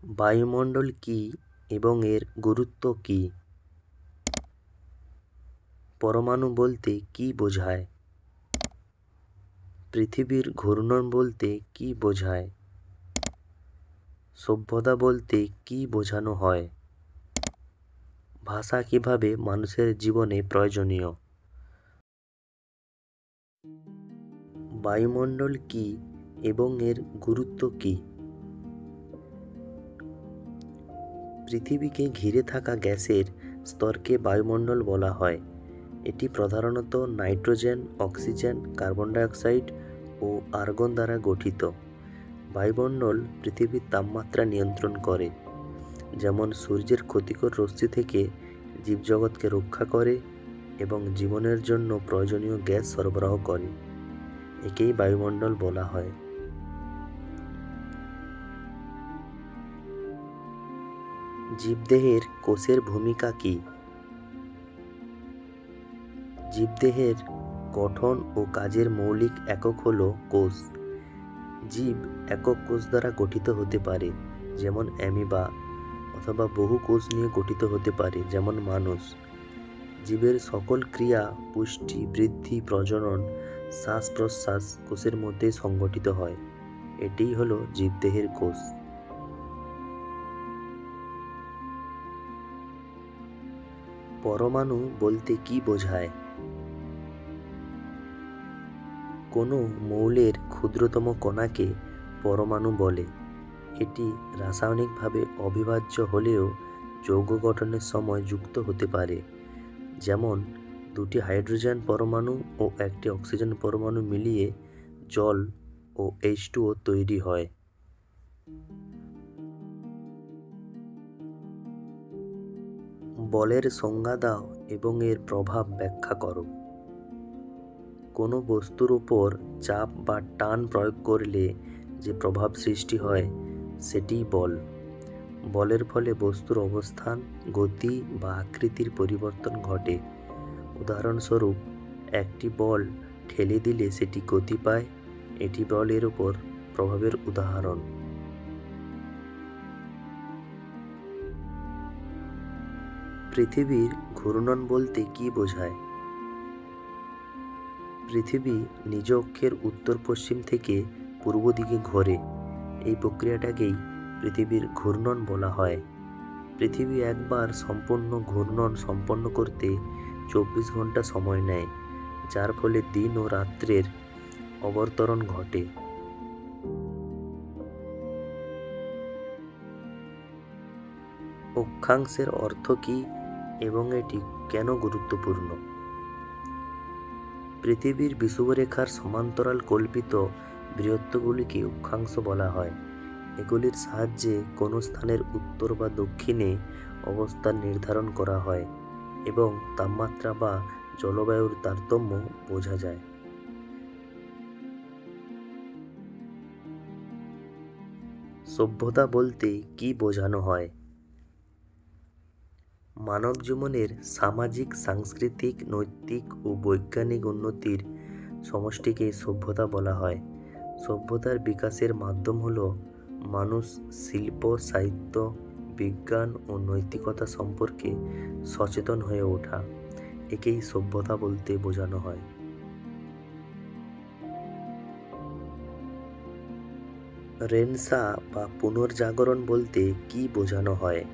বায়ুমণ্ডল কি এবং এর গুরুত্ব কি? পরমাণু বলতে কি বোঝায়? পৃথিবীর ঘূর্ণন বলতে কি বোঝায়? সভ্যতা বলতে কি বোঝানো হয়? ভাষা কিভাবে মানুষের জীবনে প্রয়োজনীয়? বায়ুমণ্ডল কি এবং এর গুরুত্ব কি? পৃথিবীকে ঘিরে থাকা গ্যাসের স্তরকে বায়ুমণ্ডল বলা হয়। এটি প্রধানত nitrogen, oxygen, carbon die oxide ও আর্গন দ্বারা গঠিত। বায়ুমণ্ডল পৃথিবীর তাপমাত্রা নিয়ন্ত্রণ করে, যেমন সূর্যের ক্ষতিকর রশ্মি থেকে জীবজগৎকে রক্ষা করে এবং জীবনের জন্য প্রয়োজনীয় গ্যাস সরবরাহ করে। একেই বায়ুমণ্ডল বলা হয়। জীবদেহের কোষের ভূমিকা কি? জীবদেহের গঠন ও কাজের মৌলিক একক হল কোষ। জীব একক কোষ দ্বারা গঠিত হতে পারে, যেমন অ্যামিবা, অথবা বহু কোষ নিয়ে গঠিত হতে পারে, যেমন মানুষ। জীবের সকল ক্রিয়া, পুষ্টি, বৃদ্ধি, প্রজনন, শ্বাস প্রশ্বাস কোষের মধ্যেই সংঘটিত হয়। এটিই হলো জীবদেহের কোষ। পরমাণু বলতে কি বোঝায়? কোনো মৌলের ক্ষুদ্রতম কণাকে পরমাণু বলে। এটি রাসায়নিকভাবে অবিভাজ্য হলেও যৌগ গঠনের সময় যুক্ত হতে পারে, যেমন দুটি হাইড্রোজেন পরমাণু ও একটি অক্সিজেন পরমাণু মিলিয়ে জল ও H2O তৈরি হয়। বলের সংজ্ঞা দাও এবং এর প্রভাব ব্যাখ্যা করো। কোনো বস্তুর উপর চাপ বা টান প্রয়োগ করলে যে প্রভাব সৃষ্টি হয় সেটিই বল। বলের ফলে বস্তুর অবস্থান, গতি বা আকৃতির পরিবর্তন ঘটে। উদাহরণস্বরূপ, একটি বল ঠেলে দিলে সেটি গতি পায়। এটি বলের উপর প্রভাবের উদাহরণ। পৃথিবীর ঘূর্ণন বলতে কি বোঝায়? পৃথিবী নিজ অক্ষের উত্তর পশ্চিম থেকে পূর্ব দিকে ঘোরে। এই প্রক্রিয়াটাকেই পৃথিবীর ঘূর্ণন বলা হয়। পৃথিবী একবার সম্পূর্ণ ঘূর্ণন সম্পন্ন করতে 24 ঘন্টা সময় নেয়, যার ফলে দিন ও রাত্রের অবতরণ ঘটে। অক্ষাংশের অর্থ কী এবং এটি কেন গুরুত্বপূর্ণ? পৃথিবীর বিষুবরেখার সমান্তরাল কল্পিত বৃত্তগুলিকে অক্ষাংশ বলা হয়। এগুলির সাহায্যে কোনো স্থানের উত্তর বা দক্ষিণে অবস্থান নির্ধারণ করা হয় এবং তাপমাত্রা বা জলবায়ুর তারতম্য বোঝা যায়। সভ্যতা বলতে কি বোঝানো হয়? মানব জীবনের সামাজিক, সাংস্কৃতিক, নৈতিক ও বৈজ্ঞানিক উন্নতির সমষ্টিকে সভ্যতা বলা হয়। সভ্যতার বিকাশের মাধ্যম হল মানুষ শিল্প, সাহিত্য, বিজ্ঞান ও নৈতিকতা সম্পর্কে সচেতন হয়ে ওঠা। একেই সভ্যতা বলতে বোঝানো হয়। রেনেসাঁ বা পুনর্জাগরণ বলতে কি বোঝানো হয়?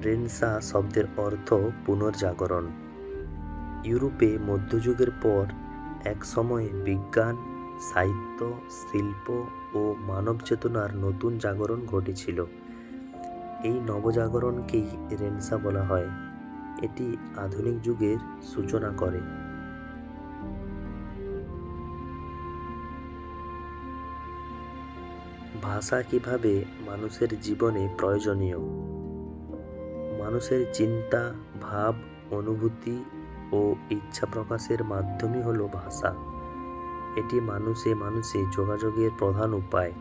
রেনেসাঁ শব্দের অর্থ পুনর্জাগরণ। ইউরোপে মধ্যযুগের পর এক সময়ে বিজ্ঞান, সাহিত্য, শিল্প ও মানব চেতনার নতুন জাগরণ ঘটেছিল। এই নবজাগরণকেই রেনেসাঁ বলা হয়। এটি আধুনিক যুগের সূচনা করে। ভাষা কিভাবে মানুষের জীবনে প্রয়োজনীয়? মানুষের চিন্তা, ভাব, অনুভূতি ও ইচ্ছা প্রকাশের মাধ্যমই হলো ভাষা। এটি মানুষে মানুষে যোগাযোগের প্রধান উপায়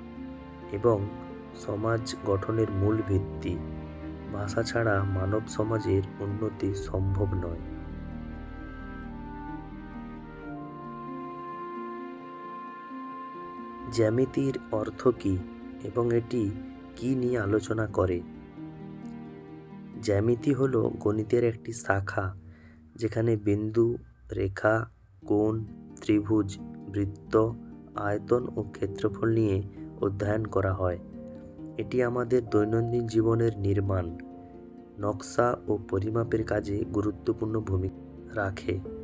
এবং সমাজ গঠনের মূল ভিত্তি। ভাষা ছাড়া মানব সমাজের উন্নতি সম্ভব নয়। জ্যামিতির অর্থ কী এবং এটি কী নিয়ে আলোচনা করে? জ্যামিতি হলো গণিতের একটি শাখা যেখানে বিন্দু, রেখা, কোণ, ত্রিভুজ, বৃত্ত, আয়তন ও ক্ষেত্রফল নিয়ে অধ্যয়ন করা হয়। এটি আমাদের দৈনন্দিন জীবনের নির্মাণ, নকশা ও পরিমাপের কাজে গুরুত্বপূর্ণ ভূমিকা রাখে।